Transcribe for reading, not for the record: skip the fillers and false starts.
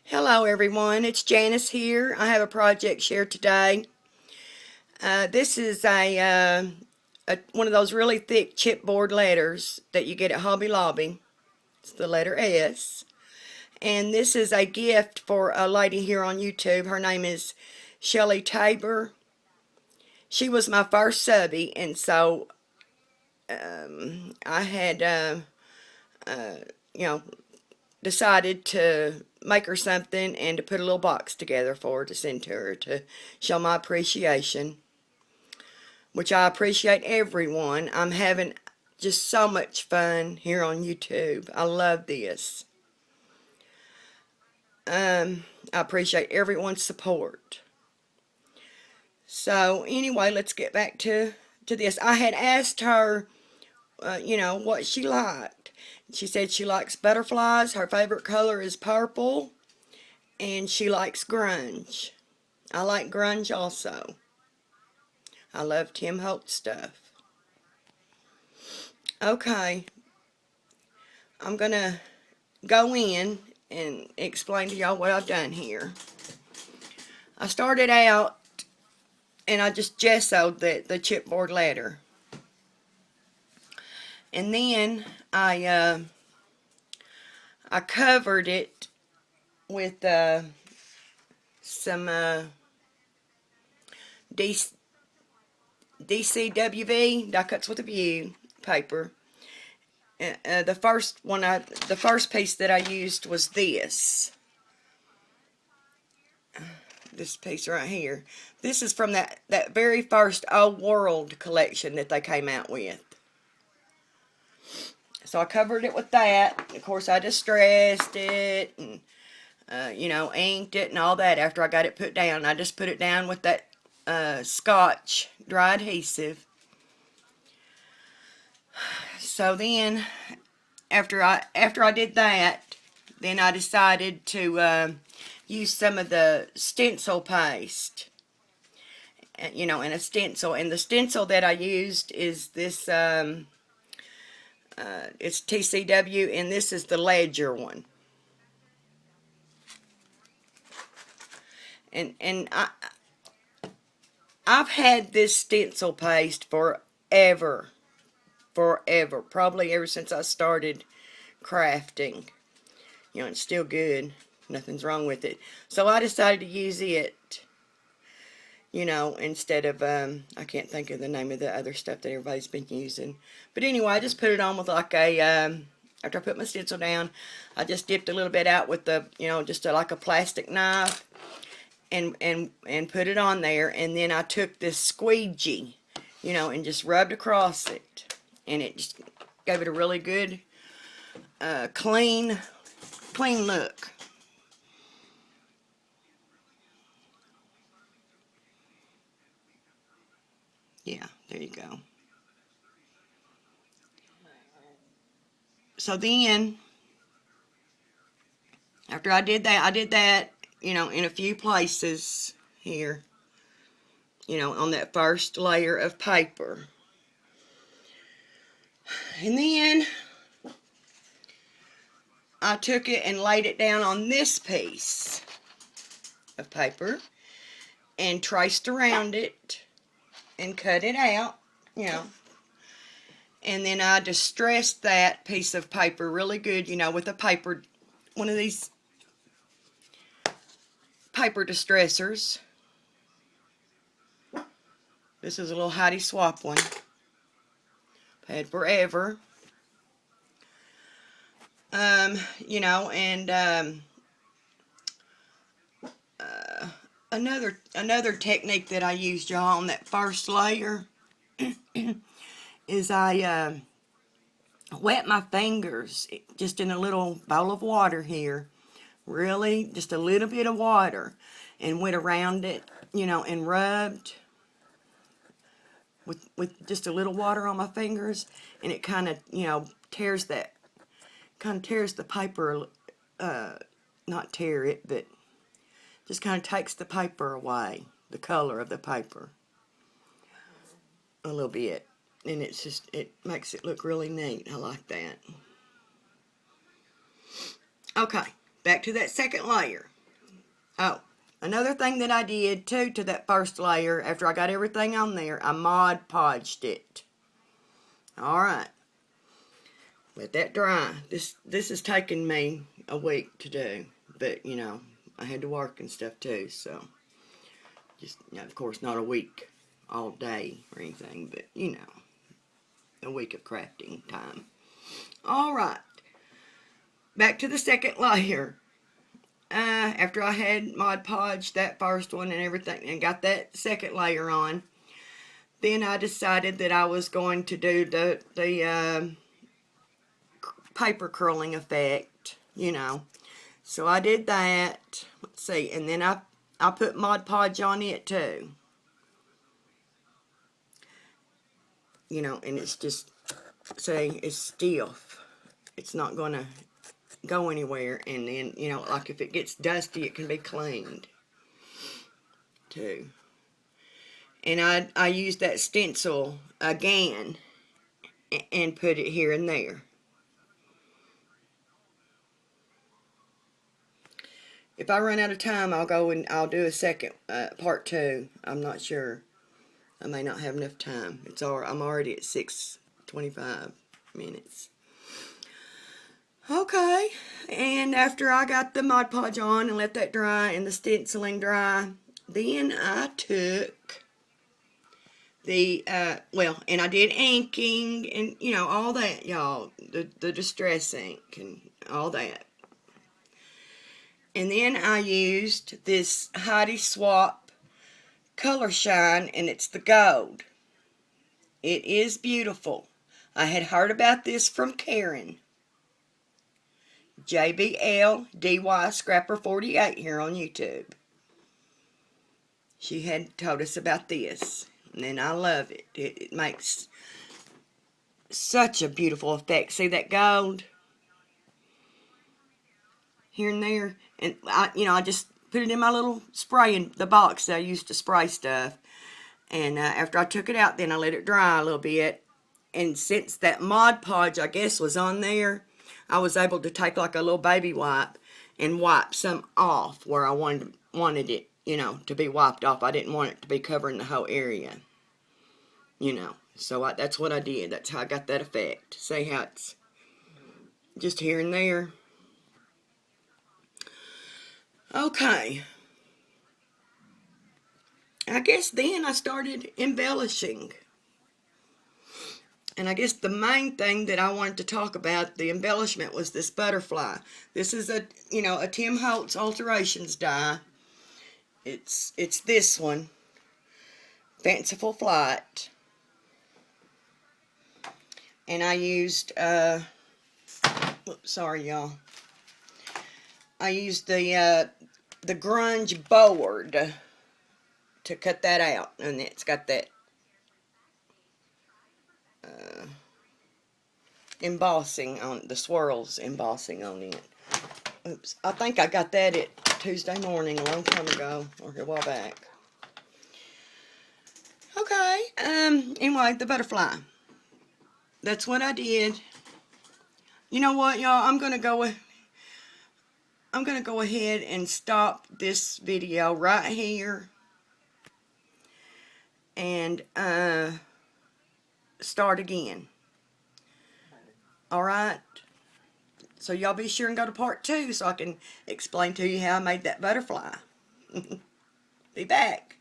Hello everyone, it's Janice here. I have a project share today. This is one of those really thick chipboard letters that you get at Hobby Lobby. It's the letter S. And this is a gift for a lady here on YouTube. Her name is Shelly Tabor. She was my first subby, and so I had, decided to make her something and to put a little box together for her to send to her to show my appreciation, which I appreciate everyone. I'm having just so much fun here on YouTube. I love this. I appreciate everyone's support. So anyway, let's get back to this. I had asked her, what she liked. She said she likes butterflies. Her favorite color is purple. And she likes grunge. I like grunge also. I love Tim Holtz stuff. Okay. I'm going to go in and explain to y'all what I've done here. I started out and I just gessoed the chipboard letter. And then I covered it with some DCWV, die cuts with a view paper. The first piece that I used was this piece right here. This is from that very first Old World collection that they came out with. So I covered it with that. Of course, I distressed it and, inked it and all that after I got it put down. I just put it down with that Scotch dry adhesive. So then, after I did that, then I decided to use some of the stencil paste. In a stencil. And the stencil that I used is this... it's TCW, and this is the Ledger one. And I've had this stencil paste forever, probably ever since I started crafting. It's still good. Nothing's wrong with it. So I decided to use it, instead of, I can't think of the name of the other stuff that everybody's been using. But anyway, I just put it on with like a, after I put my stencil down, I just dipped a little bit out with the, just like a plastic knife and put it on there. And then I took this squeegee, and just rubbed across it. And it just gave it a really good, clean look. Yeah, there you go. So then, after I did that, in a few places here, on that first layer of paper. And then, I took it and laid it down on this piece of paper and traced around it and cut it out, and then I distressed that piece of paper really good, with one of these paper distressors. This is a little Heidi Swap one. I've had forever. Another technique that I used, y'all, on that first layer is I wet my fingers just in a little bowl of water here. Really, just a little bit of water, and went around it, and rubbed with just a little water on my fingers, and it kind of, tears the paper, not tear it, but just kind of takes the paper away, the color of the paper, a little bit. And it makes it look really neat. I like that. Okay, back to that second layer. Oh, another thing that I did too to that first layer, after I got everything on there, I Mod Podged it. Alright. Let that dry. This has taken me a week to do. But, you know, I had to work and stuff too, so. Just, you know, of course, not a week all day or anything, but, you know, a week of crafting time. Alright. Back to the second layer. After I had Mod Podged that first one and everything and got that second layer on, then I decided that I was going to do the paper curling effect, you know. So I did that. Let's see, and then I put Mod Podge on it too. You know, and it's just, see, it's stiff. It's not going to go anywhere, and then, you know, like if it gets dusty, it can be cleaned too. And I used that stencil again and put it here and there. If I run out of time, I'll go and I'll do a second part 2. I'm not sure. I may not have enough time. I'm already at 6:25 minutes. Okay, and after I got the Mod Podge on and let that dry and the stenciling dry, then I took the, and I did inking and, you know, all that, y'all, the distress ink and all that. And then I used this Heidi Swap Color Shine, and it's the gold. It is beautiful. I had heard about this from Karen. JBL Scrapper 48 here on YouTube. She had told us about this, and I love it. It makes such a beautiful effect. See that gold here and there, and I just put it in my little spray in the box that I used to spray stuff. And after I took it out, then I let it dry a little bit. And since that Mod Podge, I guess, was on there, I was able to take like a little baby wipe and wipe some off where I wanted it, you know, to be wiped off. I didn't want it to be covering the whole area, you know. So that's what I did. That's how I got that effect. See how it's just here and there. Okay. I guess then I started embellishing. And I guess the main thing that I wanted to talk about, the embellishment, was this butterfly. This is a Tim Holtz Alterations die. It's this one, Fanciful Flight. And I used, sorry y'all. I used the Grunge board to cut that out, and it's got that embossing on the swirls, embossing on it. Oops, I think I got that at Tuesday morning a long time ago, or a while back. Okay, anyway, the butterfly. That's what I did. You know what, y'all? I'm gonna go ahead and stop this video right here and start again. Alright? So y'all be sure and go to part 2 so I can explain to you how I made that butterfly. Be back.